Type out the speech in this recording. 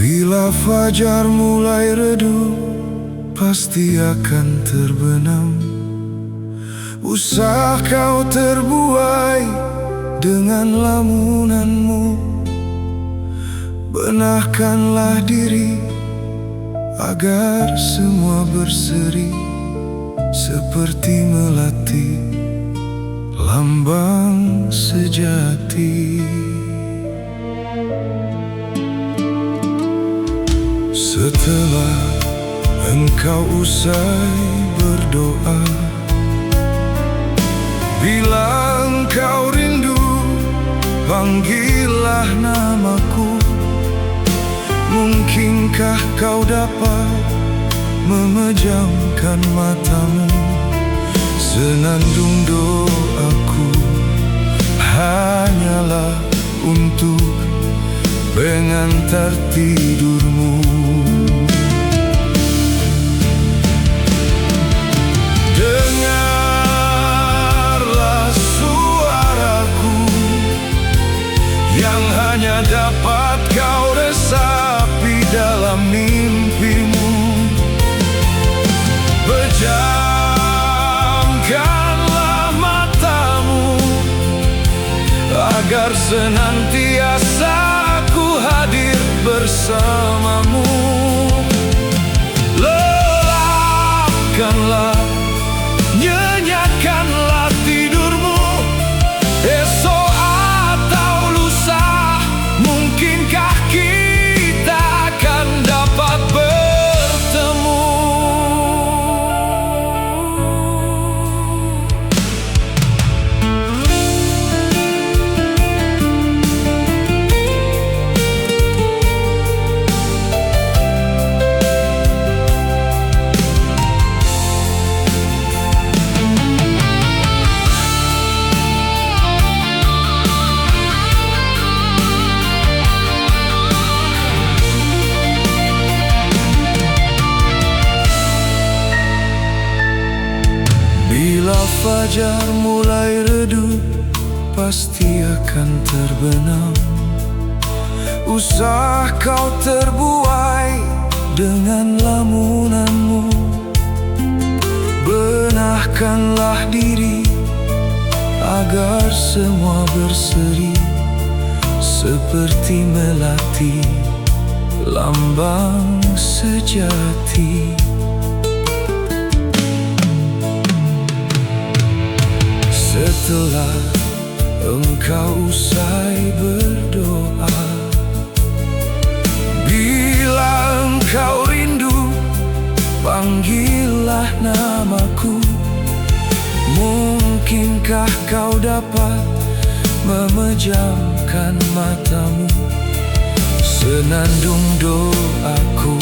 Bila fajar mulai redup, pasti akan terbenam. Usah kau terbuai dengan lamunanmu. Benahkanlah diri agar semua berseri, seperti melati lambang sejati. Setelah engkau usai berdoa, bila engkau rindu, panggillah namaku. Mungkinkah kau dapat memejamkan matamu? Senandung doaku hanyalah untuk pengantar tidurmu. Dengarlah suaraku yang hanya dapat kau resapi dalam mimpimu. Pejamkanlah matamu agar senantiasa ku hadir bersamamu. Lelapkanlah, nyenyakanlah tidurmu. Esok atau lusa, mungkinkah kita akan dapat bertemu? Bila fajar mulai redup, pasti akan terbenam. Usah kau terbuai dengan lamunanmu. Benahkanlah diri agar semua berseri, seperti melati lambang sejati. Setelah engkau usai berdoa, bila engkau rindu, panggillah namaku. Mungkinkah kau dapat memejamkan matamu? Senandung doaku